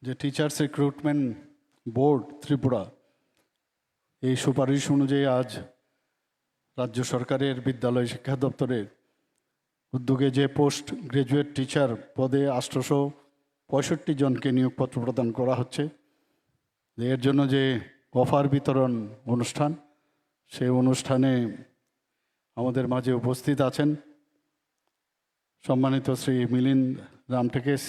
যে teachers recruitment board Tripura এই সুপারিশ অনুযায়ী আজ রাজ্য সরকারের বিদ্যালয় শিক্ষা দপ্তরের উদ্যোগে যে পোস্ট গ্রাজুয়েট টিচার পদে 865 জনকে নিয়োগপত্র প্রদান করা হচ্ছে। এর জন্য যে অফার বিতরণ অনুষ্ঠান, সেই অনুষ্ঠানে আমাদের মাঝে উপস্থিত আছেন সম্মানিত শ্রী মিলিন্দ রামটেকেশ,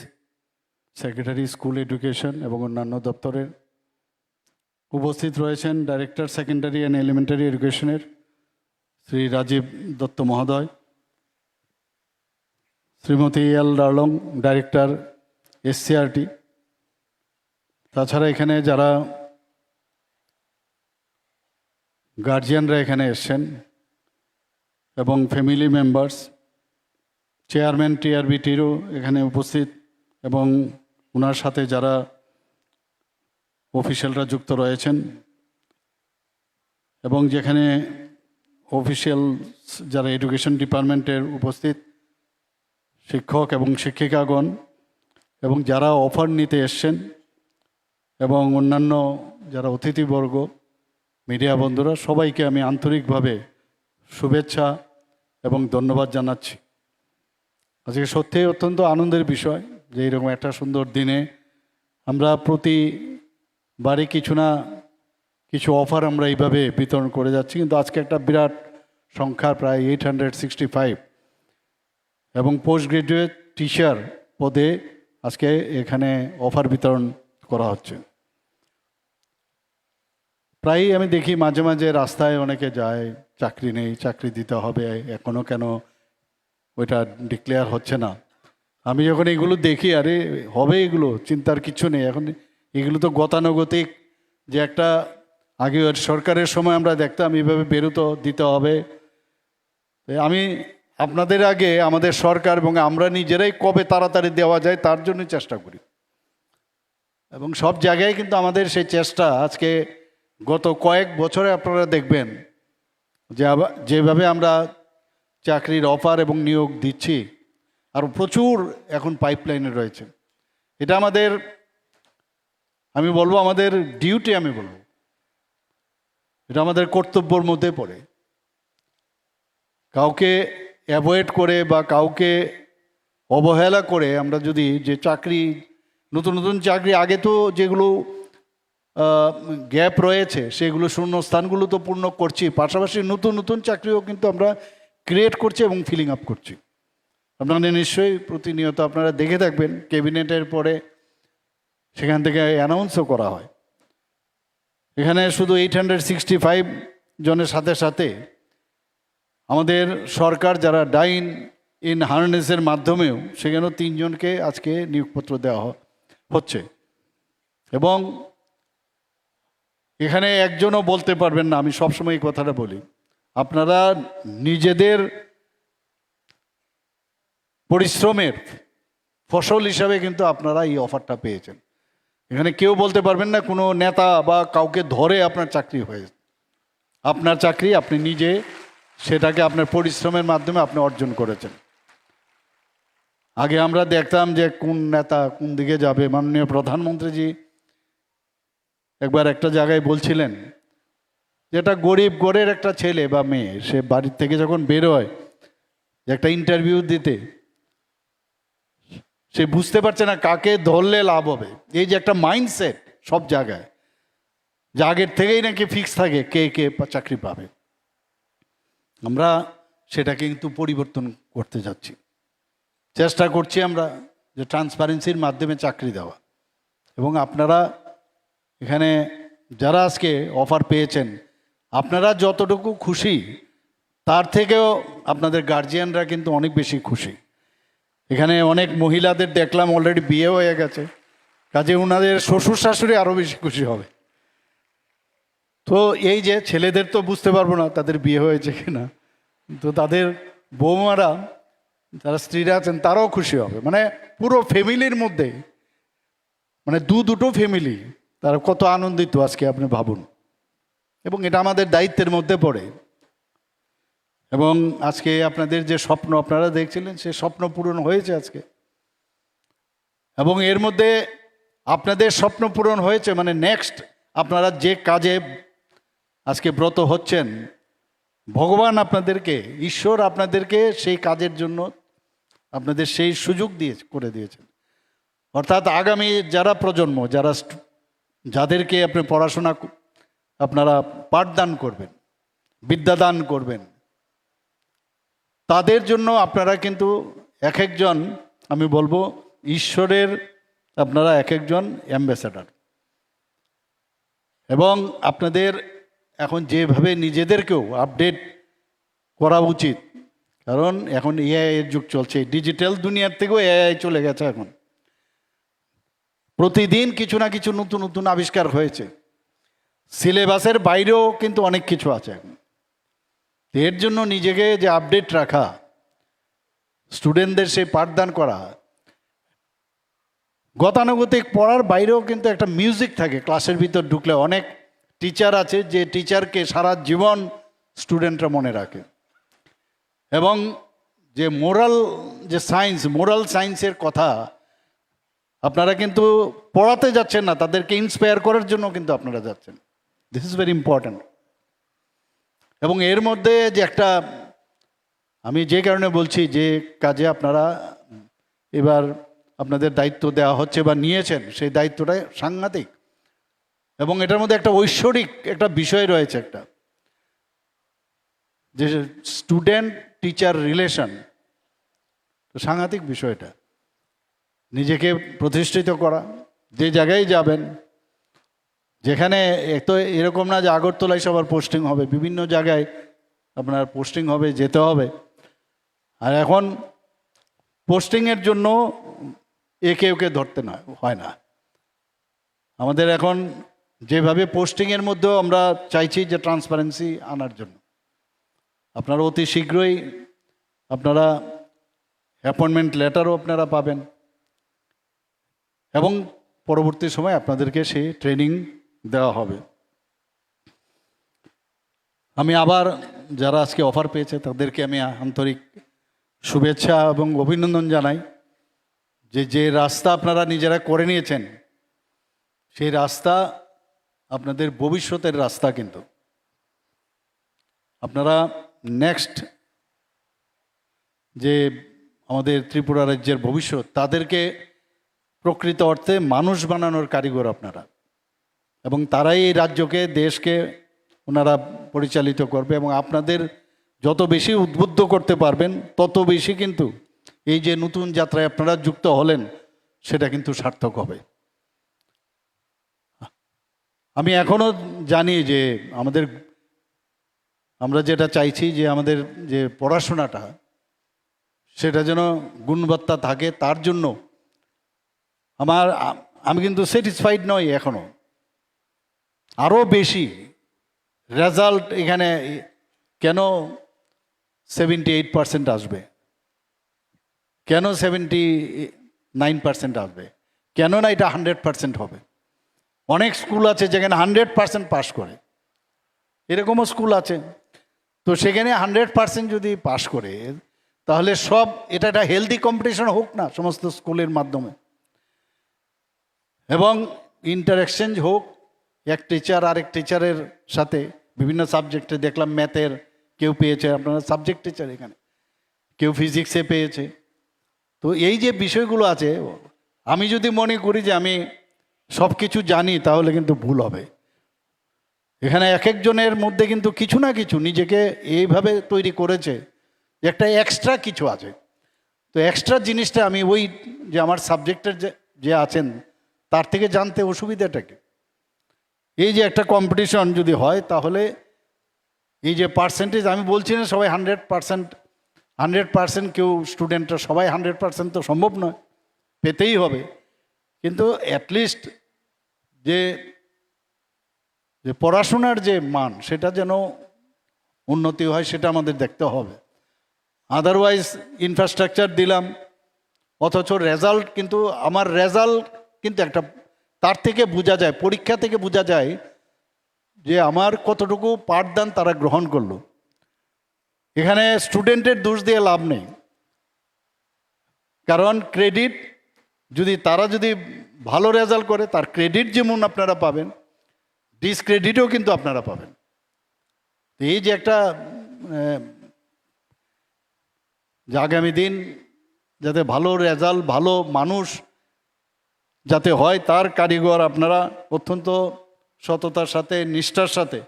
সেক্রেটারি স্কুল এডুকেশন এবং অন্যান্য দপ্তরের। উপস্থিত রয়েছেন ডাইরেক্টর সেকেন্ডারি অ্যান্ড এলিমেন্টারি এডুকেশনের শ্রী রাজীব দত্ত মহোদয়, শ্রীমতী এল ডার্লং, ডাইরেক্টর এসসিআরটি। তাছাড়া এখানে যারা গার্জিয়ানরা এখানে এসছেন এবং ফ্যামিলি মেম্বার্স, চেয়ারম্যান টিআরবিটিরও এখানে উপস্থিত এবং ওনার সাথে যারা অফিসিয়ালরা যুক্ত রয়েছেন এবং যেখানে অফিসিয়াল যারা এডুকেশন ডিপার্টমেন্টের উপস্থিত শিক্ষক এবং শিক্ষিকাগণ এবং যারা অফার নিতে এসছেন এবং অন্যান্য যারা অতিথিবর্গ, মিডিয়া বন্ধুরা, সবাইকে আমি আন্তরিকভাবে শুভেচ্ছা এবং ধন্যবাদ জানাচ্ছি। আজকে সত্যিই অত্যন্ত আনন্দের বিষয় যে এইরকম একটা সুন্দর দিনে আমরা প্রতিবারই কিছু না কিছু অফার আমরা এইভাবে বিতরণ করে যাচ্ছি, কিন্তু আজকে একটা বিরাট সংখ্যা, প্রায় 865 এবং পোস্ট গ্রাজুয়েট টিচার পদে আজকে এখানে অফার বিতরণ করা হচ্ছে। প্রায়ই আমি দেখি মাঝে মাঝে রাস্তায় অনেকে যায়, চাকরি নেই, চাকরি দিতে হবে, এখনও কেন ওইটা ডিক্লেয়ার হচ্ছে না। আমি যখন এগুলো দেখি, আরে হবে, এগুলো চিন্তার কিছু নেই। এখন এগুলো তো গতানুগতিক, যে একটা আগে সরকারের সময় আমরা দেখতাম এইভাবে বেরোতো, দিতে হবে। আমি আপনাদের আগে আমাদের সরকার এবং আমরা নিজেরাই কবে তাড়াতাড়ি দেওয়া যায় তার জন্য চেষ্টা করি এবং সব জায়গায় কিন্তু আমাদের সেই চেষ্টা আজকে গত কয়েক বছরে আপনারা দেখবেন যে যেভাবে আমরা চাকরির অফার এবং নিয়োগ দিচ্ছি, আর প্রচুর এখন পাইপলাইনে রয়েছে। এটা আমাদের, আমি বলবো আমাদের ডিউটি, আমি বলবো এটা আমাদের কর্তব্যের মধ্যে পড়ে। কাউকে অ্যাভয়েড করে বা কাউকে অবহেলা করে আমরা যদি যে চাকরি, নতুন নতুন চাকরি, আগে তো যেগুলো গ্যাপ রয়েছে সেগুলো শূন্যস্থানগুলো তো পূর্ণ করছি, পাশাপাশি নতুন নতুন চাকরিও কিন্তু আমরা ক্রিয়েট করছি এবং ফিলিং আপ করছি। আপনাদের নিশ্চয়ই প্রতিনিয়ত আপনারা দেখে থাকবেন, ক্যাবিনেটের পরে সেখান থেকে অ্যানাউন্সও করা হয়। এখানে শুধু 865 জনের সাথে সাথে আমাদের সরকার যারা ডাইন ইন হার্নেসের মাধ্যমেও সেখানেও 3 জনকে আজকে নিয়োগপত্র দেওয়া হচ্ছে। এবং এখানে একজনও বলতে পারবেন না, আমি সবসময় এই কথাটা বলি, আপনারা নিজেদের পরিশ্রমের ফসল হিসাবে কিন্তু আপনারা এই অফারটা পেয়েছেন। এখানে কেউ বলতে পারবেন না কোনো নেতা বা কাউকে ধরে আপনার চাকরি হয়েছে। আপনার চাকরি আপনি নিজে সেটাকে আপনার পরিশ্রমের মাধ্যমে আপনি অর্জন করেছেন। আগে আমরা দেখতাম যে কোন নেতা কোন দিকে যাবে। মাননীয় প্রধানমন্ত্রীজি একবার একটা জায়গায় বলছিলেন, যেটা গরিব ঘরের একটা ছেলে বা মেয়ে, সে বাড়ির থেকে যখন বেরোয় একটা ইন্টারভিউ দিতে, সে বুঝতে পারছে না কাকে ধরলে লাভ হবে। এই যে একটা মাইন্ডসেট সব জায়গায়, যে আগের থেকেই নাকি ফিক্স থাকে কে কে চাকরি পাবে, আমরা সেটাকে কিন্তু পরিবর্তন করতে যাচ্ছি, চেষ্টা করছি আমরা যে ট্রান্সপারেন্সির মাধ্যমে চাকরি দেওয়া। এবং আপনারা এখানে যারা আজকে অফার পেয়েছেন, আপনারা যতটুকু খুশি তার থেকেও আপনাদের গার্জিয়ানরা কিন্তু অনেক বেশি খুশি। এখানে অনেক মহিলাদের দেখলাম অলরেডি বিয়ে হয়ে গেছে, কাজে ওনাদের শ্বশুর শাশুড়ি আরও বেশি খুশি হবে। তো এই যে ছেলেদের তো বুঝতে পারবো না তাদের বিয়ে হয়েছে কিনা, তো তাদের বৌমারা, যারা স্ত্রীরা আছেন, তারাও খুশি হবে। মানে পুরো ফ্যামিলির মধ্যে, মানে দুটো ফ্যামিলি তারা কত আনন্দিত আজকে আপনি ভাবুন। এবং এটা আমাদের দায়িত্বের মধ্যে পড়ে। এবং আজকে আপনাদের যে স্বপ্ন আপনারা দেখছিলেন, সে স্বপ্ন পূরণ হয়েছে আজকে। এবং এর মধ্যে আপনাদের স্বপ্ন পূরণ হয়েছে, মানে নেক্সট আপনারা যে কাজে আজকে ব্রত হচ্ছেন, ভগবান আপনাদেরকে, ঈশ্বর আপনাদেরকে সেই কাজের জন্য আপনাদের সেই সুযোগ করে দিয়েছেন। অর্থাৎ আগামী যারা প্রজন্ম, যাদেরকে আপনি পড়াশোনা আপনারা পাঠদান করবেন, বিদ্যাদান করবেন, তাদের জন্য আপনারা কিন্তু এক একজন, আমি বলবো ঈশ্বরের আপনারা এক একজন অ্যাম্বাসেডর। এবং আপনাদের এখন যেভাবে নিজেদেরকেও আপডেট করা উচিত, কারণ এখন এআই এর যুগ চলছে, ডিজিটাল দুনিয়ার থেকেও এআই চলে গেছে। এখন প্রতিদিন কিছু না কিছু নতুন নতুন আবিষ্কার হয়েছে, সিলেবাসের বাইরেও কিন্তু অনেক কিছু আছে এখন। এর জন্য নিজেকে যে আপডেট রাখা, স্টুডেন্টদের সেই পাঠদান করা, গতানুগতিক পড়ার বাইরেও কিন্তু একটা মিউজিক থাকে ক্লাসের ভিতর ঢুকলে। অনেক টিচার আছে যে টিচারকে সারা জীবন স্টুডেন্টরা মনে রাখে। এবং যে মোরাল সায়েন্সের কথা আপনারা কিন্তু পড়াতে যাচ্ছেন না, তাদেরকে ইন্সপায়ার করার জন্য কিন্তু আপনারা যাচ্ছেন। This is very important. এবং এর মধ্যে যে একটা, আমি যে কারণে বলছি, যে কাজে আপনারা এবার আপনাদের দায়িত্ব দেওয়া হচ্ছে বা নিয়েছেন, সেই দায়িত্বটা সাংঘাতিক। এবং এটার মধ্যে একটা ঐশ্বরিক একটা বিষয় রয়েছে, একটা যে স্টুডেন্ট টিচার রিলেশন, সাংঘাতিক বিষয়টা। নিজেকে প্রতিষ্ঠিত করা, যে জায়গায় যাবেন, যেখানে তো এরকম না যে আগরতলায় সবার পোস্টিং হবে, বিভিন্ন জায়গায় আপনার পোস্টিং হবে, যেতে হবে। আর এখন পোস্টিংয়ের জন্য একে ওকে ধরতে হয় না। আমাদের এখন যেভাবে পোস্টিংয়ের মধ্যেও আমরা চাইছি যে ট্রান্সপারেন্সি আনার জন্য, আপনারা অতি শীঘ্রই আপনারা অ্যাপয়েন্টমেন্ট লেটারও আপনারা পাবেন। এবং পরবর্তী সময় আপনাদেরকে সেই ট্রেনিং দেওয়া হবে। আমি আবার যারা আজকে অফার পেয়েছে তাদেরকে আমি আন্তরিক শুভেচ্ছা এবং অভিনন্দন জানাই, যে রাস্তা আপনারা নিজেরা করে নিয়েছেন, সেই রাস্তা আপনাদের ভবিষ্যতের রাস্তা। কিন্তু আপনারা নেক্সট যে আমাদের ত্রিপুরা রাজ্যের ভবিষ্যৎ, তাদেরকে প্রকৃত অর্থে মানুষ বানানোর কারিগর আপনারা। এবং তারাই এই রাজ্যকে, দেশকে ওনারা পরিচালিত করবে। এবং আপনাদের যত বেশি উদ্বুদ্ধ করতে পারবেন, তত বেশি কিন্তু এই যে নতুন যাত্রায় আপনারা যুক্ত হলেন, সেটা কিন্তু সার্থক হবে। আমি এখনও জানি যে আমরা যেটা চাইছি, যে আমাদের যে পড়াশোনাটা, সেটা যেন গুণবত্তা থাকে, তার জন্য আমি কিন্তু স্যাটিসফাইড নই এখনো। আরও বেশি রেজাল্ট এখানে কেন 78% আসবে, কেন 79% আসবে, কেন না এটা 100% হবে? অনেক স্কুল আছে যেখানে 100% পাস করে, এরকমও স্কুল আছে। তো সেখানে 100% যদি পাস করে, তাহলে এটা একটা হেলদি কম্পিটিশন হোক না সমস্ত স্কুলের মাধ্যমে, এবং ইন্টার এক্সচেঞ্জ হোক এক টিচার আরেক টিচারের সাথে। বিভিন্ন সাবজেক্টে দেখলাম, ম্যাথের কেউ পেয়েছে, আপনারা সাবজেক্ট টিচার এখানে, কেউ ফিজিক্সে পেয়েছে। তো এই যে বিষয়গুলো আছে, আমি যদি মনে করি যে আমি সব কিছু জানি, তাহলে কিন্তু ভুল হবে। এখানে এক একজনের মধ্যে কিন্তু কিছু না কিছু নিজেকে এইভাবে তৈরি করেছে, একটা এক্সট্রা কিছু আছে। তো এক্সট্রা জিনিসটা আমি যে আমার সাবজেক্টের যে আছেন, তার থেকে জানতে অসুবিধাটা কি? এই যে একটা কম্পিটিশন যদি হয়, তাহলে এই যে পার্সেন্টেজ, আমি বলছি না সবাই 100% কেউ স্টুডেন্টরা সবাই 100% তো সম্ভব নয়, পেতেই হবে। কিন্তু অ্যাটলিস্ট যে পড়াশোনার যে মান, সেটা যেন উন্নতি হয়, সেটা আমাদের দেখতে হবে। আদারওয়াইজ ইনফ্রাস্ট্রাকচার দিলাম, অথচ রেজাল্ট কিন্তু আমার রেজাল্ট কিন্তু একটা, তার থেকে বোঝা যায়, পরীক্ষা থেকে বোঝা যায় যে আমার কতটুকু পাঠদান তারা গ্রহণ করলো। এখানে স্টুডেন্টের দোষ দিয়ে লাভ নেই, কারণ ক্রেডিট যদি তারা যদি ভালো রেজাল্ট করে তার ক্রেডিট যেমন আপনারা পাবেন, ডিসক্রেডিটও কিন্তু আপনারা পাবেন। তো এই যে একটা যে আগামী দিন যাতে ভালো রেজাল্ট, ভালো মানুষ যাতে হয়, তার কারিগর আপনারা অত্যন্ত সততার সাথে, নিষ্ঠার সাথে,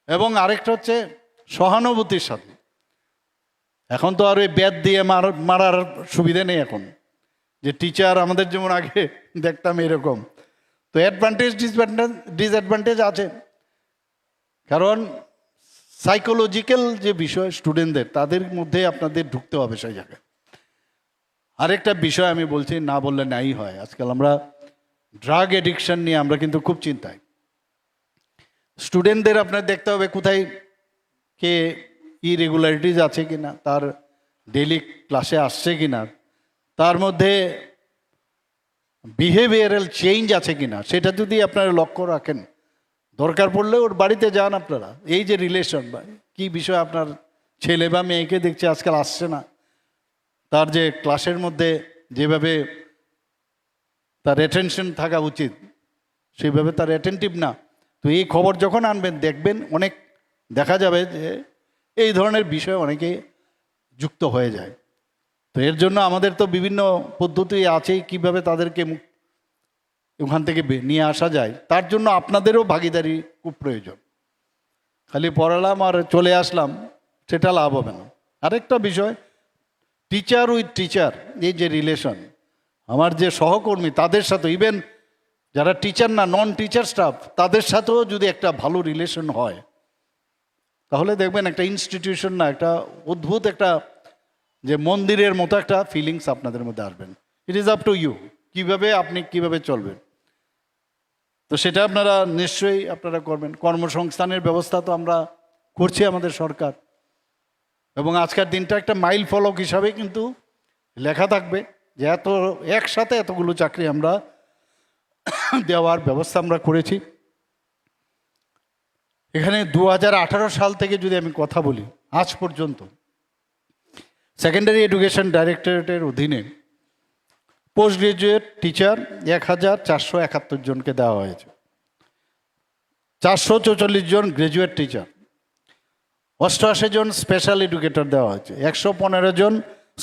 এবং আরেকটা হচ্ছে সহানুভূতির সাথে। এখন তো আর ওই ব্যাট দিয়ে মারার সুবিধা নেই এখন, যে টিচার আমাদের যেমন আগে দেখতাম এরকম। তো অ্যাডভান্টেজ ডিসঅ্যাডভান্টেজ আছে, কারণ সাইকোলজিক্যাল যে বিষয় স্টুডেন্টদের, তাদের মধ্যে আপনাদের ঢুকতে হবে সেই জায়গায়। আরেকটা বিষয় আমি বলছি, না বললে নাই হয়, আজকাল আমরা ড্রাগ এডিকশন নিয়ে আমরা কিন্তু খুব চিন্তায়। স্টুডেন্টদের আপনার দেখতে হবে কোথায় কে ইরেগুলারিটিস আছে কিনা, তার ডেইলি ক্লাসে আসছে কিনা, তার মধ্যে বিহেভিয়ারাল চেঞ্জ আছে কিনা, সেটা যদি আপনারা লক্ষ্য রাখেন, দরকার পড়লে ওর বাড়িতে যান আপনারা। এই যে রিলেশন বা কী বিষয় আপনার ছেলে বা মেয়েকে দেখছে আজকাল আসছে না, তার যে ক্লাসের মধ্যে যেভাবে তার অ্যাটেনশন থাকা উচিত সেইভাবে তার অ্যাটেন্টিভ না, তো এই খবর যখন আনবেন দেখবেন অনেক দেখা যাবে যে এই ধরনের বিষয় অনেকে যুক্ত হয়ে যায়। তো এর জন্য আমাদের তো বিভিন্ন পদ্ধতি আছেই কীভাবে তাদেরকে ওখান থেকে নিয়ে আসা যায়, তার জন্য আপনাদেরও ভাগিদারি খুব প্রয়োজন। খালি পড়ালাম আর চলে আসলাম, সেটা লাভ হবে না। আরেকটা বিষয়, টিচার উইথ টিচার, এই যে রিলেশন, আমার যে সহকর্মী তাদের সাথে, ইভেন যারা টিচার না, নন টিচার স্টাফ, তাদের সাথেও যদি একটা ভালো রিলেশন হয়, তাহলে দেখবেন একটা ইনস্টিটিউশন না, একটা অদ্ভুত একটা যে মন্দিরের মতো একটা ফিলিংস আপনাদের মধ্যে আসবেন। It is up to you, আপনি কিভাবে চলবেন। তো সেটা আপনারা নিশ্চয়ই আপনারা করবেন। কর্মসংস্থানের ব্যবস্থা তো আমরা করছি আমাদের সরকার, এবং আজকের দিনটা একটা মাইল ফলক হিসাবে কিন্তু লেখা থাকবে যে এত একসাথে এতগুলো চাকরি আমরা দেওয়ার ব্যবস্থা আমরা করেছি। এখানে 2018 সাল থেকে যদি আমি কথা বলি, আজ পর্যন্ত সেকেন্ডারি এডুকেশন ডাইরেক্টরেটের অধীনে পোস্ট গ্রাজুয়েট টিচার 1471 জনকে দেওয়া হয়েছে, 444 জন গ্রাজুয়েট টিচার, 88 জন স্পেশাল এডুকেটর দেওয়া হয়েছে, 115 জন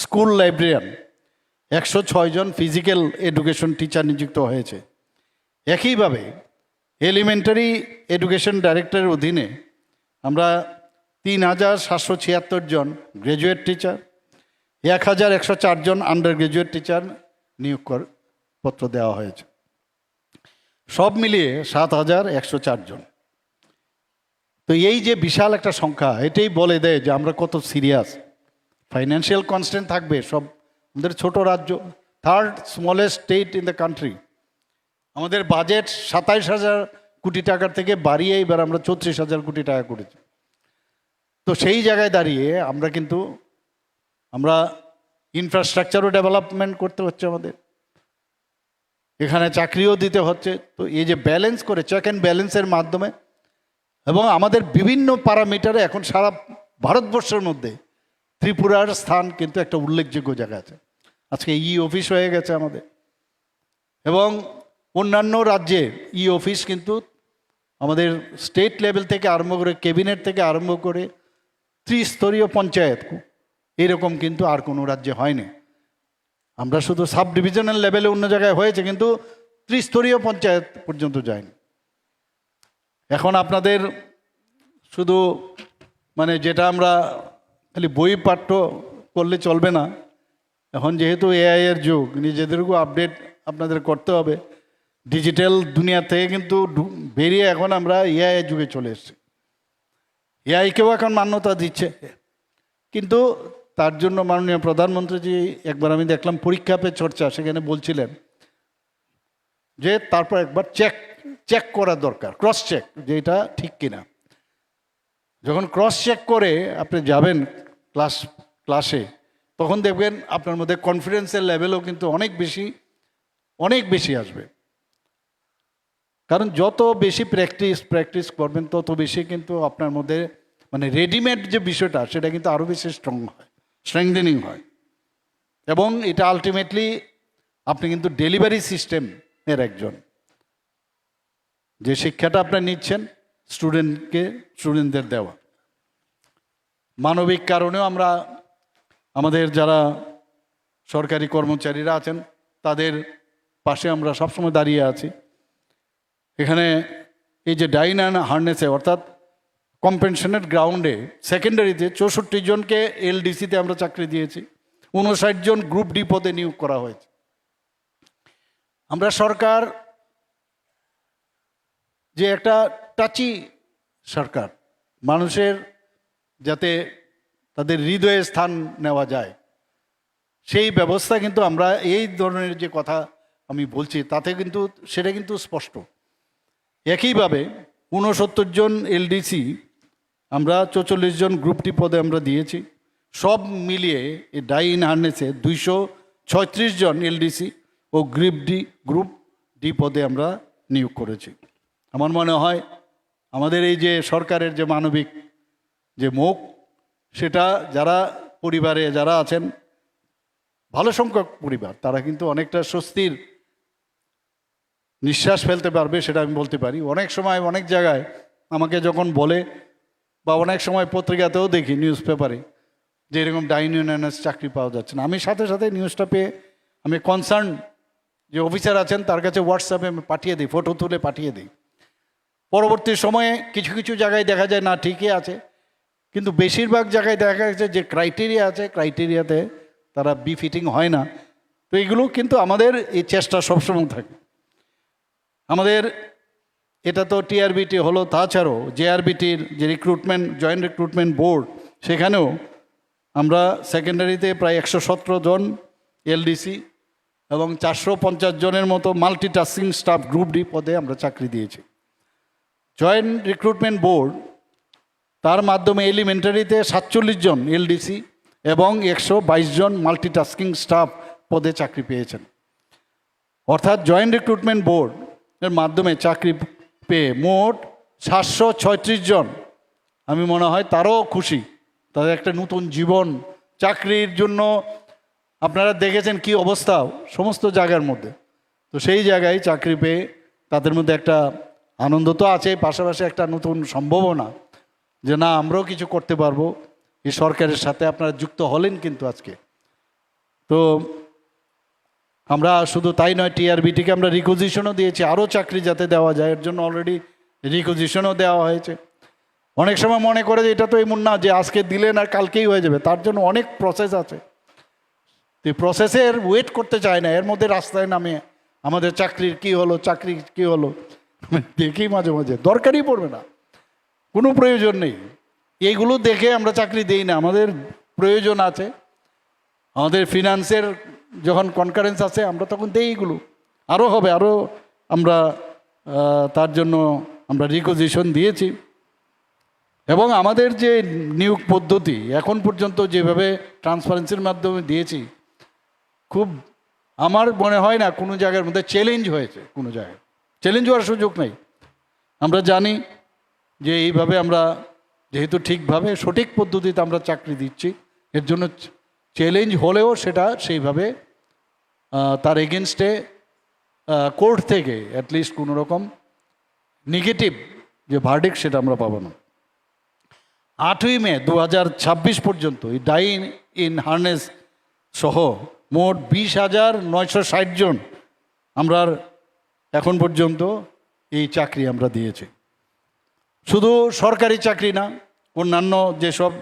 স্কুল লাইব্রেরিয়ান, 106 জন ফিজিক্যাল এডুকেশন টিচার নিযুক্ত হয়েছে। একইভাবে এলিমেন্টারি এডুকেশন ডাইরেক্টরের অধীনে আমরা 3776 জন গ্র্যাজুয়েট টিচার, 1104 জন আন্ডার গ্র্যাজুয়েট টিচার নিয়োগ পত্র দেওয়া হয়েছে। সব মিলিয়ে 7104 জন। তো এই যে বিশাল একটা সংখ্যা, এটাই বলে দেয় যে আমরা কত সিরিয়াস। ফাইন্যান্সিয়াল কনস্ট্যান্ট থাকবে, সব আমাদের ছোট রাজ্য, third smallest state in the country, আমাদের বাজেট 27,000 কোটি টাকার থেকে বাড়িয়ে এবার আমরা 34,000 কোটি টাকা করেছি। তো সেই জায়গায় দাঁড়িয়ে আমরা ইনফ্রাস্ট্রাকচারও ডেভেলপমেন্ট করতে হচ্ছে আমাদের, এখানে চাকরিও দিতে হচ্ছে। তো এই যে ব্যালেন্স করে, চেক অ্যান্ড ব্যালেন্সের মাধ্যমে, এবং আমাদের বিভিন্ন প্যারামিটারে এখন সারা ভারতবর্ষের মধ্যে ত্রিপুরার স্থান কিন্তু একটা উল্লেখযোগ্য জায়গা আছে। আজকে অফিস হয়ে গেছে আমাদের, এবং অন্যান্য রাজ্যে অফিস কিন্তু আমাদের স্টেট লেভেল থেকে আরম্ভ করে, ক্যাবিনেট থেকে আরম্ভ করে ত্রিস্তরীয় পঞ্চায়েত, এরকম কিন্তু আর কোনো রাজ্যে হয়নি। আমরা শুধু সাব ডিভিশনাল লেভেলে অন্য জায়গায় হয়েছে, কিন্তু ত্রিস্তরীয় পঞ্চায়েত পর্যন্ত যায়নি। এখন আপনাদের শুধু যেটা আমরা খালি বই পাঠ্য করলে চলবে না, এখন যেহেতু এআই এর যুগ, নিজেদেরকেও আপডেট আপনাদের করতে হবে। ডিজিটাল দুনিয়া থেকে কিন্তু বেরিয়ে এখন আমরা এআই এর যুগে চলে এসেছি। এআইকেও এখন মান্যতা দিচ্ছে, কিন্তু তার জন্য মাননীয় প্রধানমন্ত্রীজি একবার আমি দেখলাম পরীক্ষা পে চর্চা, সেখানে বলছিলেন যে তারপর একবার চেক করা দরকার, ক্রস চেক, যে এটা ঠিক কিনা। যখন ক্রস চেক করে আপনি যাবেন ক্লাসে, তখন দেখবেন আপনার মধ্যে কনফিডেন্সের লেভেলও কিন্তু অনেক বেশি আসবে। কারণ যত বেশি প্র্যাকটিস করবেন, তত বেশি কিন্তু আপনার মধ্যে রেডিমেড যে বিষয়টা, সেটা কিন্তু আরও বেশি স্ট্রেংথেনিং হয়। এবং এটা আলটিমেটলি আপনি কিন্তু ডেলিভারি সিস্টেম এর একজন। যে শিক্ষাটা আপনারা নিচ্ছেন স্টুডেন্টদের দেওয়া। মানবিক কারণেও আমরা আমাদের যারা সরকারি কর্মচারীরা আছেন তাদের পাশে আমরা সবসময় দাঁড়িয়ে আছি। এখানে এই যে ডাইন অ্যান্ড হার্নেসে অর্থাৎ কম্পেনশনের গ্রাউন্ডে সেকেন্ডারিতে 64 জনকে এলডিসিতে আমরা চাকরি দিয়েছি, 59 জন গ্রুপ ডি পদে নিয়োগ করা হয়েছে। আমরা সরকার যে একটা টাচি সরকার, মানুষের যাতে তাদের হৃদয়ে স্থান নেওয়া যায় সেই ব্যবস্থা কিন্তু আমরা এই ধরনের যে কথা আমি বলছি তাতে কিন্তু সেটা কিন্তু স্পষ্ট। একইভাবে 69 জন এলডিসি আমরা 44 জন গ্রুপ ডি পদে আমরা দিয়েছি। সব মিলিয়ে এই ডাইন হার্নেসে 236 জন এলডিসি ও গ্রুপ ডি পদে আমরা নিয়োগ করেছি। আমার মনে হয় আমাদের এই যে সরকারের যে মানবিক যে মুখ, সেটা যারা পরিবারে যারা আছেন, ভালো সংখ্যক পরিবার, তারা কিন্তু অনেকটা স্বস্তির নিঃশ্বাস ফেলতে পারবে, সেটা আমি বলতে পারি। অনেক সময় অনেক জায়গায় আমাকে যখন বলে, বা অনেক সময় পত্রিকাতেও দেখি নিউজ পেপারে, যে এরকম ডাইন ইউনিয়নের চাকরি পাওয়া যাচ্ছে না, আমি সাথে সাথে নিউজটা পেয়ে আমি কনসার্ন যে অফিসার আছেন তার কাছে হোয়াটসঅ্যাপে আমি পাঠিয়ে দিই, ফটো তুলে পাঠিয়ে দিই। পরবর্তী সময়ে কিছু কিছু জায়গায় দেখা যায় না ঠিকই আছে, কিন্তু বেশিরভাগ জায়গায় দেখা গেছে যে ক্রাইটেরিয়া আছে, ক্রাইটেরিয়াতে তারা বিফিটিং হয় না। তো এগুলো কিন্তু আমাদের এই চেষ্টা সবসময় থাকে। আমাদের এটা তো টিআরবিটি হলো, তাছাড়াও জেআরবিটির যে রিক্রুটমেন্ট জয়েন্ট রিক্রুটমেন্ট বোর্ড, সেখানেও আমরা সেকেন্ডারিতে প্রায় 117 জন এলডিসি এবং 450 জনের মতো মাল্টিটাস্কিং স্টাফ গ্রুপ ডি পদে আমরা চাকরি দিয়েছি। জয়েন্ট রিক্রুটমেন্ট বোর্ড তার মাধ্যমে এলিমেন্টারিতে 47 জন এলডিসি এবং 122 জন মাল্টিটাস্কিং স্টাফ পদে চাকরি পেয়েছেন। অর্থাৎ জয়েন্ট রিক্রুটমেন্ট বোর্ড এর মাধ্যমে চাকরি পেয়ে মোট 736 জন, আমি মনে হয় তারও খুশি, তাদের একটা নতুন জীবন। চাকরির জন্য আপনারা দেখেছেন কি অবস্থা সমস্ত জায়গার মধ্যে, তো সেই জায়গায় চাকরি পেয়ে তাদের মধ্যে একটা আনন্দ তো আছে, পাশাপাশি একটা নতুন সম্ভাবনা যে না আমরাও কিছু করতে পারবো। এই সরকারের সাথে আপনারা যুক্ত হলেন কিন্তু আজকে। তো আমরা শুধু তাই নয়, টিআরবিটিকে আমরা রিকুইজিশনও দিয়েছি, আরও চাকরি যাতে দেওয়া যায় এর জন্য অলরেডি রিকুইজিশনও দেওয়া হয়েছে। অনেক সময় মনে করে যে এটা তো এমন না যে আজকে দিলেন আর কালকেই হয়ে যাবে, তার জন্য অনেক প্রসেস আছে। তো এই প্রসেসের ওয়েট করতে চায় না, এর মধ্যে রাস্তায় নামে আমাদের চাকরির কি হলো, চাকরি কি হলো দেখি মাঝে মাঝে, দরকারই পড়বে না, কোনো প্রয়োজন নেই, এইগুলো দেখে আমরা চাকরি দিই না। আমাদের প্রয়োজন আছে, আমাদের ফিনান্সের যখন কনকারেন্স আছে আমরা তখন দেই, এইগুলো আরও হবে, আরও আমরা তার জন্য আমরা রিকুইজিশন দিয়েছি। এবং আমাদের যে নিয়োগ পদ্ধতি এখন পর্যন্ত যেভাবে ট্রান্সপারেন্সির মাধ্যমে দিয়েছি, খুব আমার মনে হয় না কোনো জায়গার মধ্যে চ্যালেঞ্জ হয়েছে, কোনো জায়গায় চ্যালেঞ্জ হওয়ার সুযোগ নেই। আমরা জানি যে এইভাবে আমরা যেহেতু ঠিকভাবে সঠিক পদ্ধতিতে আমরা চাকরি দিচ্ছি, এর জন্য চ্যালেঞ্জ হলেও সেটা সেইভাবে তার এগেনস্টে কোর্ট থেকে অ্যাটলিস্ট কোনো রকম নেগেটিভ যে ভার্ডিক্ট সেটা আমরা পাবো না। 8ই মে 2026 পর্যন্ত এই ডাইন ইন হার্নেস সহ মোট 20,960 জন আমরা এখন পর্যন্ত এই চাকরি আমরা দিয়েছি। শুধু সরকারি চাকরি না, অন্যান্য যেসব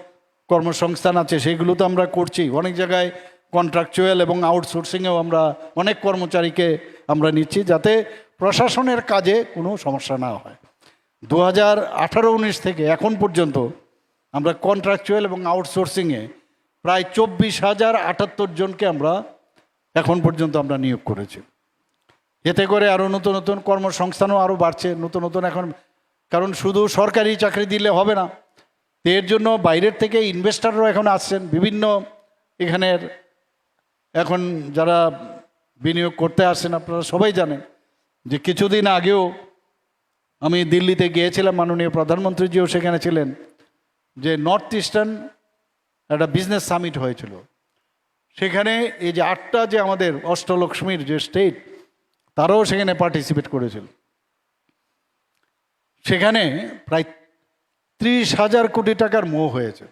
কর্মসংস্থান আছে সেগুলো তো আমরা করছি। অনেক জায়গায় কন্ট্রাকচুয়াল এবং আউটসোর্সিংয়েও আমরা অনেক কর্মচারীকে আমরা নিচ্ছি, যাতে প্রশাসনের কাজে কোনো সমস্যা না হয়। 2018-19 থেকে এখন পর্যন্ত আমরা কন্ট্রাকচুয়াল এবং আউটসোর্সিংয়ে প্রায় 24,078 জনকে আমরা এখন পর্যন্ত আমরা নিয়োগ করেছি। এতে করে আরও নতুন নতুন কর্মসংস্থানও আরও বাড়ছে, নতুন নতুন এখন, কারণ শুধু সরকারি চাকরি দিলে হবে না, এর জন্য বাইরের থেকে ইনভেস্টাররাও এখন আসছেন বিভিন্ন এখানের, এখন যারা বিনিয়োগ করতে আসছেন আপনারা সবাই জানেন যে কিছুদিন আগেও আমি দিল্লিতে গিয়েছিলাম, মাননীয় প্রধানমন্ত্রীজিও সেখানে ছিলেন, যে নর্থ ইস্টার্ন একটা বিজনেস সামিট হয়েছিল। সেখানে এই যে 8টা যে আমাদের অষ্টলক্ষ্মীর যে স্টেট, তারাও সেখানে পার্টিসিপেট করেছিল। সেখানে প্রায় 30,000 কোটি টাকার মোহ হয়েছে।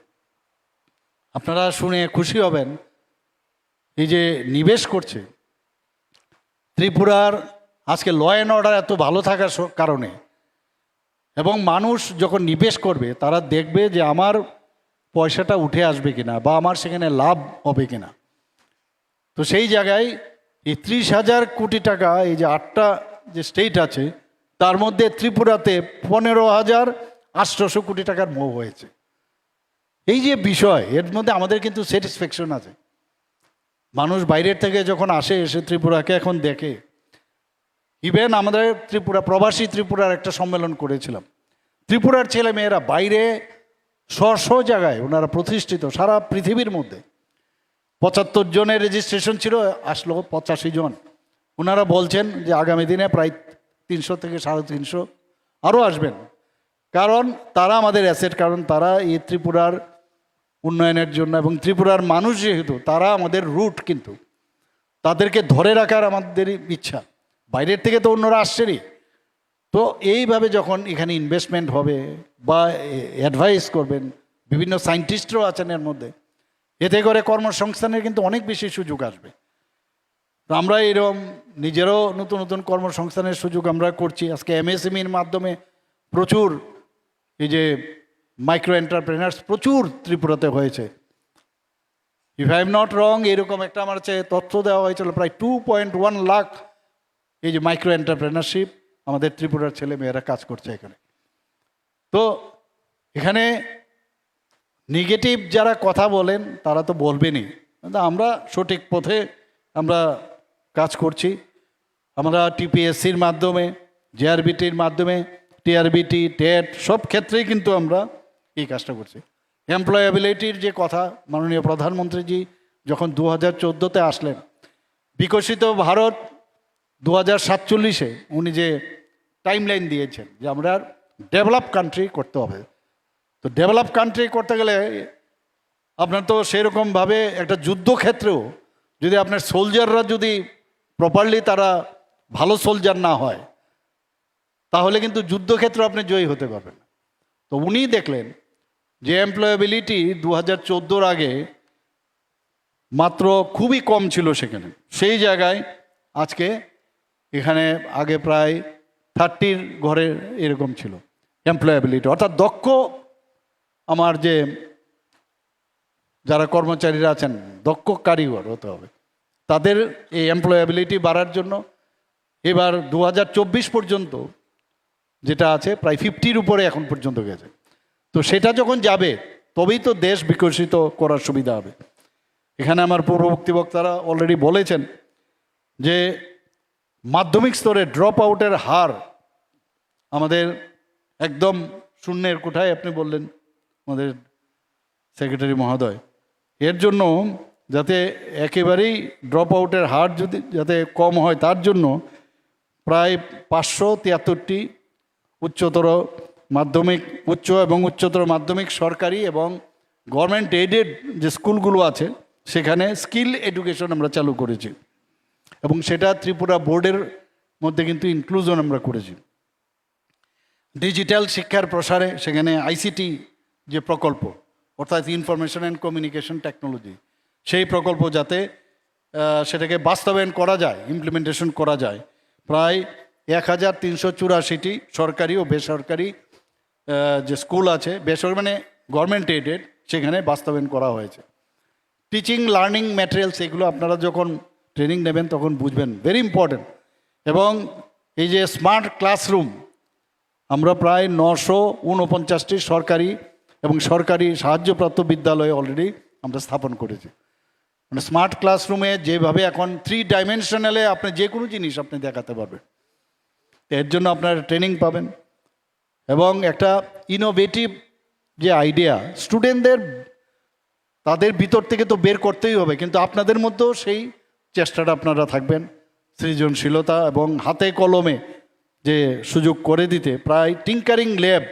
আপনারা শুনে খুশি হবেন, এই যে নিবেশ করছে ত্রিপুরার আজকে ল অ্যান্ড অর্ডার এত ভালো থাকার কারণে, এবং মানুষ যখন নিবেশ করবে তারা দেখবে যে আমার পয়সাটা উঠে আসবে কিনা বা আমার সেখানে লাভ হবে কিনা। তো সেই জায়গায় এই 30,000 কোটি টাকা, এই যে 8টা যে স্টেট আছে তার মধ্যে ত্রিপুরাতে 15,800 কোটি টাকার মোহ হয়েছে। এই যে বিষয়, এর মধ্যে আমাদের কিন্তু স্যাটিসফ্যাকশন আছে। মানুষ বাইরের থেকে যখন আসে, এসে ত্রিপুরাকে এখন দেখে। ইভেন আমাদের ত্রিপুরা প্রবাসী ত্রিপুরার একটা সম্মেলন করেছিলাম। ত্রিপুরার ছেলে মেয়েরা বাইরে স্ব জায়গায় ওনারা প্রতিষ্ঠিত সারা পৃথিবীর মধ্যে। 75 জনের রেজিস্ট্রেশন ছিল, আসলো 85 জন। ওনারা বলছেন যে আগামী দিনে প্রায় 300 থেকে 350 আরও আসবেন। কারণ তারা আমাদের অ্যাসেট, কারণ তারা এই ত্রিপুরার উন্নয়নের জন্য, এবং ত্রিপুরার মানুষ যেহেতু তারা আমাদের রুট, কিন্তু তাদেরকে ধরে রাখার আমাদের ইচ্ছা। বাইরের থেকে তো অন্যরা আসছেনই। তো এইভাবে যখন এখানে ইনভেস্টমেন্ট হবে বা অ্যাডভাইস করবেন, বিভিন্ন সায়েন্টিস্টরাও আছেন এর মধ্যে, এতে করে কর্মসংস্থানের কিন্তু অনেক বেশি সুযোগ আসবে। তো আমরা এরকম নিজেরও নতুন নতুন কর্মসংস্থানের সুযোগ আমরা করছি। আজকে এমএসএমইর মাধ্যমে প্রচুর এই যে মাইক্রো এন্টারপ্রেনার্স প্রচুর ত্রিপুরাতে হয়েছে। If I am not wrong, এরকম একটা আমার কাছে তথ্য দেওয়া হয়েছিল, প্রায় 2.1 লাখ এই যে মাইক্রো এন্টারপ্রেনারশিপ আমাদের ত্রিপুরার ছেলে মেয়েরা কাজ করছে এখানে। তো এখানে নেগেটিভ যারা কথা বলেন তারা তো বলবেনই, কিন্তু আমরা সঠিক পথে আমরা কাজ করছি। আমরা টিপিএসসির মাধ্যমে, জেআরবিটির মাধ্যমে, টিআরবিটি, টেট সব ক্ষেত্রেই কিন্তু আমরা এই কাজটা করছি। এমপ্লয়াবিলিটির যে কথা মাননীয় প্রধানমন্ত্রীজি যখন 2014-তে আসলেন, বিকশিত ভারত 2047-এ উনি যে টাইমলাইন দিয়েছেন যে আমরা ডেভেলপ কান্ট্রি করতে হবে। তো ডেভেলপ কান্ট্রি করতে গেলে আপনার তো সেরকমভাবে একটা যুদ্ধক্ষেত্রেও যদি আপনার সোলজাররা যদি প্রপারলি তারা ভালো সোলজার না হয়, তাহলে কিন্তু যুদ্ধক্ষেত্রে আপনি জয়ী হতে পারবেন না। তো উনি দেখলেন যে এমপ্লয়াবিলিটি 2014-র আগে মাত্র খুবই কম ছিল সেখানে। সেই জায়গায় আজকে এখানে আগে প্রায় 30 ঘরে এরকম ছিল এমপ্লয়াবিলিটি, অর্থাৎ দক্ষ আমার যে যারা কর্মচারীরা আছেন দক্ষ কারিগর হতে হবে। তাদের এই এমপ্লয়াবিলিটি বাড়ার জন্য এবার 2024 পর্যন্ত যেটা আছে প্রায় 50-র উপরে এখন পর্যন্ত গেছে। তো সেটা যখন যাবে তবেই তো দেশ বিকশিত করার সুবিধা হবে। এখানে আমার পূর্ববর্তী বক্তারা অলরেডি বলেছেন যে মাধ্যমিক স্তরে ড্রপ আউটের হার আমাদের একদম শূন্যের কোঠায়, আপনি বললেন আমাদের সেক্রেটারি মহোদয়। এর জন্য যাতে একেবারেই ড্রপ আউটের হার যদি যাতে কম হয়, তার জন্য প্রায় 573টি উচ্চতর মাধ্যমিক, উচ্চ এবং উচ্চতর মাধ্যমিক সরকারি এবং গভর্নমেন্ট এইডেড যে স্কুলগুলো আছে সেখানে স্কিল এডুকেশন আমরা চালু করেছি, এবং সেটা ত্রিপুরা বোর্ডের মধ্যে কিন্তু ইনক্লুশন আমরা করেছি। ডিজিটাল শিক্ষার প্রসারে সেখানে আইসিটি যে প্রকল্প, অর্থাৎ ইনফরমেশন অ্যান্ড কমিউনিকেশন টেকনোলজি, সেই প্রকল্প যাতে সেটাকে বাস্তবায়ন করা যায়, ইমপ্লিমেন্টেশন করা যায়, প্রায় 1384টি সরকারি ও বেসরকারি যে স্কুল আছে, বেসরকারি মানে গভর্নমেন্ট এইডেড, সেখানে বাস্তবায়ন করা হয়েছে। টিচিং লার্নিং ম্যাটেরিয়ালস, এগুলো আপনারা যখন ট্রেনিং নেবেন তখন বুঝবেন, ভেরি ইম্পর্টেন্ট। এবং এই যে স্মার্ট ক্লাসরুম, আমরা প্রায় 949টি সরকারি এবং সরকারি সাহায্যপ্রাপ্ত বিদ্যালয়ে অলরেডি আমরা স্থাপন করেছি। মানে স্মার্ট ক্লাসরুমে যেভাবে এখন 3 ডাইমেনশনালে আপনি যে কোনো জিনিস আপনি দেখাতে পারবেন, এর জন্য আপনার ট্রেনিং পাবেন। এবং একটা ইনোভেটিভ যে আইডিয়া স্টুডেন্টদের তাদের ভিতর থেকে তো বের করতেই হবে, কিন্তু আপনাদের মধ্যেও সেই চেষ্টাটা আপনারা থাকবেন, সৃজনশীলতা এবং হাতে কলমে যে সুযোগ করে দিতে। প্রায় টিঙ্কারিং ল্যাব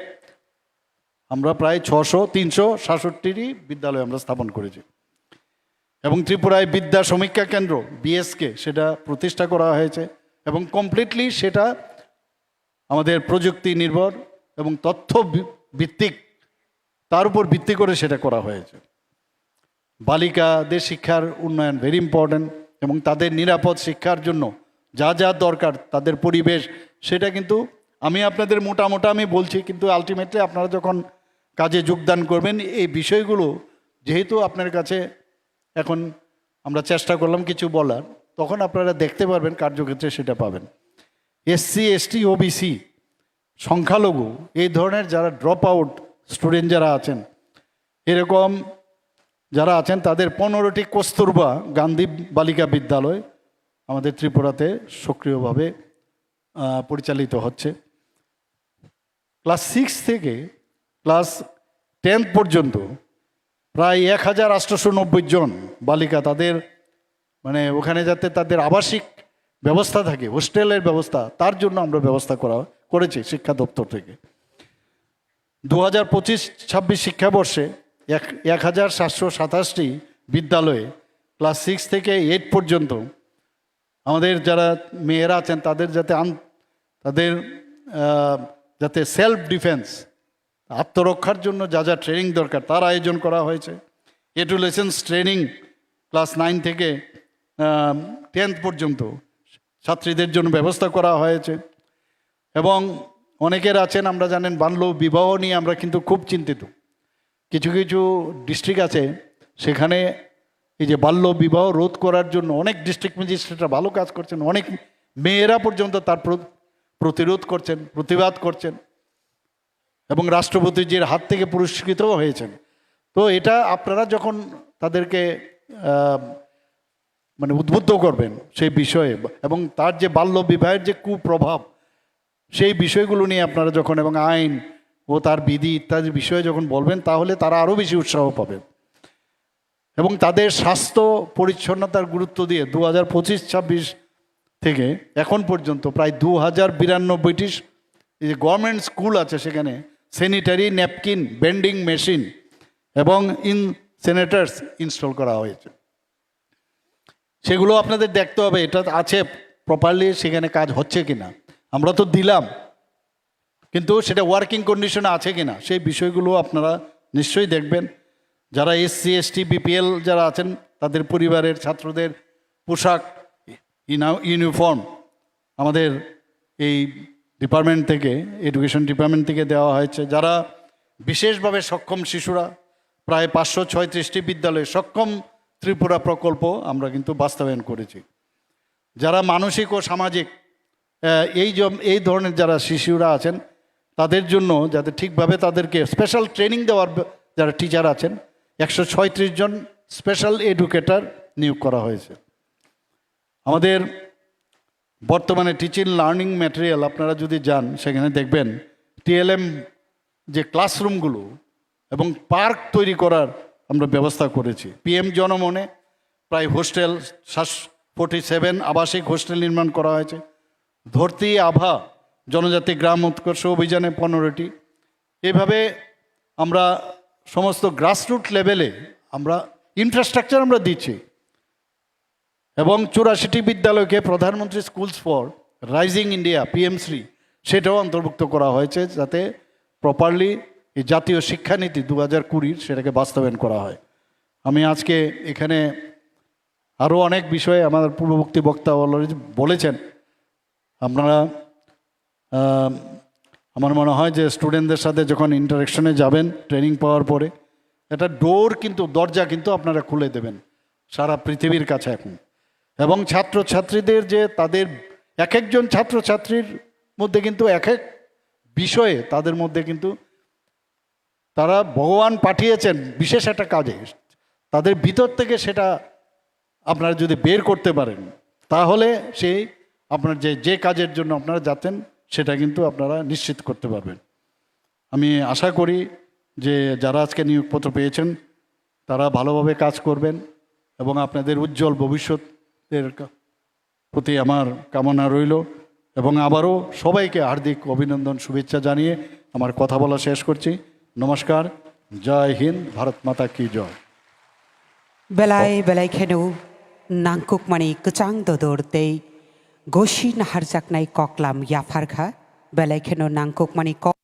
আমরা প্রায় 367টি বিদ্যালয় আমরা স্থাপন করেছি। এবং ত্রিপুরায় বিদ্যা সমীক্ষা কেন্দ্র BSK সেটা প্রতিষ্ঠা করা হয়েছে, এবং কমপ্লিটলি সেটা আমাদের প্রযুক্তি নির্ভর এবং তথ্য ভিত্তিক, তার উপর ভিত্তি করে সেটা করা হয়েছে। বালিকাদের শিক্ষার উন্নয়ন ভেরি ইম্পর্ট্যান্ট, এবং তাদের নিরাপদ শিক্ষার জন্য যা যা দরকার তাদের পরিবেশ, সেটা কিন্তু আমি আপনাদের মোটা আমি বলছি, কিন্তু আলটিমেটলি আপনারা যখন কাজে যোগদান করবেন এই বিষয়গুলো, যেহেতু আপনার কাছে এখন আমরা চেষ্টা করলাম কিছু বলার, তখন আপনারা দেখতে পারবেন কার্যক্ষেত্রে সেটা পাবেন। এসসি এসটি ওবিসি সংখ্যালঘু এই ধরনের যারা ড্রপ আউট স্টুডেন্ট যারা আছেন, এরকম যারা আছেন তাদের 15টি কস্তুরবা গান্ধী বালিকা বিদ্যালয় আমাদের ত্রিপুরাতে সক্রিয়ভাবে পরিচালিত হচ্ছে। ক্লাস 6 থেকে ক্লাস 10 পর্যন্ত প্রায় 1890 জন বালিকা, তাদের মানে ওখানে যাতে তাদের আবাসিক ব্যবস্থা থাকে, হোস্টেলের ব্যবস্থা, তার জন্য আমরা ব্যবস্থা করেছি শিক্ষা দপ্তর থেকে। 2025-26 শিক্ষাবর্ষে 1727টি বিদ্যালয়ে ক্লাস 6 থেকে 8 পর্যন্ত আমাদের যারা মেয়েরা আছেন তাদের যাতে সেলফ ডিফেন্স, আত্মরক্ষার জন্য যা যা ট্রেনিং দরকার তার আয়োজন করা হয়েছে। এডুলেশনস ট্রেনিং ক্লাস 9 থেকে 10 পর্যন্ত ছাত্রীদের জন্য ব্যবস্থা করা হয়েছে। এবং অনেকের আছেন, আমরা জানেন বাল্য বিবাহ নিয়ে আমরা কিন্তু খুব চিন্তিত। কিছু কিছু ডিস্ট্রিক্ট আছে সেখানে এই যে বাল্য বিবাহ রোধ করার জন্য অনেক ডিস্ট্রিক্ট ম্যাজিস্ট্রেটরা ভালো কাজ করছেন, অনেক মেয়েরা পর্যন্ত তার প্রতিরোধ করছেন, প্রতিবাদ করছেন, এবং রাষ্ট্রপতিজির হাত থেকে পুরস্কৃতও হয়েছেন। তো এটা আপনারা যখন তাদেরকে মানে উদ্বুদ্ধ করবেন সেই বিষয়ে, এবং তার যে বাল্য বিবাহের যে কুপ্রভাব সেই বিষয়গুলো নিয়ে আপনারা যখন, এবং আইন ও তার বিধি ইত্যাদি বিষয়ে যখন বলবেন, তাহলে তারা আরও বেশি উৎসাহ পাবে। এবং তাদের স্বাস্থ্য পরিচ্ছন্নতার গুরুত্ব দিয়ে 2025-26 থেকে এখন পর্যন্ত প্রায় 2092টি যে গভর্নমেন্ট স্কুল আছে সেখানে স্যানিটারি ন্যাপকিন বেন্ডিং মেশিন এবং ইনসিনারেটরস ইনস্টল করা হয়েছে। সেগুলো আপনাদের দেখতে হবে এটা আছে প্রপারলি, সেখানে কাজ হচ্ছে কিনা। আমরা তো দিলাম, কিন্তু সেটা ওয়ার্কিং কন্ডিশনে আছে কিনা সেই বিষয়গুলো আপনারা নিশ্চয়ই দেখবেন। যারা এসসি এসটি বিপিএল যারা আছেন তাদের পরিবারের ছাত্রদের পোশাক ইউনিফর্ম আমাদের এই ডিপার্টমেন্ট থেকে, এডুকেশন ডিপার্টমেন্ট থেকে দেওয়া হয়েছে। যারা বিশেষভাবে সক্ষম শিশুরা, প্রায় 536টি বিদ্যালয়ে সক্ষম ত্রিপুরা প্রকল্প আমরা কিন্তু বাস্তবায়ন করেছি। যারা মানসিক ও সামাজিক এই ধরনের যারা শিশুরা আছেন তাদের জন্য যাতে ঠিকভাবে তাদেরকে স্পেশাল ট্রেনিং দেওয়ার যারা টিচার আছেন 136 জন স্পেশাল এডুকেটর নিয়োগ করা হয়েছে। আমাদের বর্তমানে টিচিং লার্নিং ম্যাটেরিয়াল আপনারা যদি যান সেখানে দেখবেন টিএলএম যে ক্লাসরুমগুলো এবং পার্ক তৈরি করার আমরা ব্যবস্থা করেছি। পিএম জনমনে প্রায় হোস্টেল 47 আবাসিক হোস্টেল নির্মাণ করা হয়েছে। ধরতি আভা জনজাতি গ্রাম উৎকর্ষ অভিযানে 15টি। এভাবে আমরা সমস্ত গ্রাসরুট লেভেলে আমরা ইনফ্রাস্ট্রাকচার আমরা দিচ্ছি, এবং 84টি বিদ্যালয়কে প্রধানমন্ত্রী স্কুলস ফর রাইজিং ইন্ডিয়া পিএমশ্রী সেটাও অন্তর্ভুক্ত করা হয়েছে, যাতে প্রপারলি এই জাতীয় শিক্ষানীতি 2020 সেটাকে বাস্তবায়ন করা হয়। আমি আজকে এখানে আরও অনেক বিষয়ে আমাদের পূর্ববর্তী বক্তা বলেছেন। আপনারা আমার মনে হয় যে স্টুডেন্টদের সাথে যখন ইন্টারেকশনে যাবেন ট্রেনিং পাওয়ার পরে, এটা ডোর কিন্তু দরজা কিন্তু আপনারা খুলে দেবেন সারা পৃথিবীর কাছে এখন। এবং ছাত্রছাত্রীদের যে তাদের এক একজন ছাত্রছাত্রীর মধ্যে কিন্তু এক এক বিষয়ে তাদের মধ্যে কিন্তু তারা ভগবান পাঠিয়েছেন বিশেষ একটা কাজে, তাদের ভিতর থেকে সেটা আপনারা যদি বের করতে পারেন তাহলে সেই আপনার যে কাজের জন্য আপনারা যাচ্ছেন সেটা কিন্তু আপনারা নিশ্চিত করতে পারবেন। আমি আশা করি যে যারা আজকে নিয়োগপত্র পেয়েছেন তারা ভালোভাবে কাজ করবেন এবং আপনাদের উজ্জ্বল ভবিষ্যতের প্রতি আমার কামনা রইল। এবং আবারও সবাইকে হার্দিক অভিনন্দন শুভেচ্ছা জানিয়ে আমার কথা বলা শেষ করছি। নমস্কার, জয় হিন্দ, ভারত মাতা কি জয়। বেলায় বেলায় খেনু নাংকুক মানি কুচাং দোদরতেই Goshi naharjaknai koklam yafarkha, belaikeno nangkok mani kok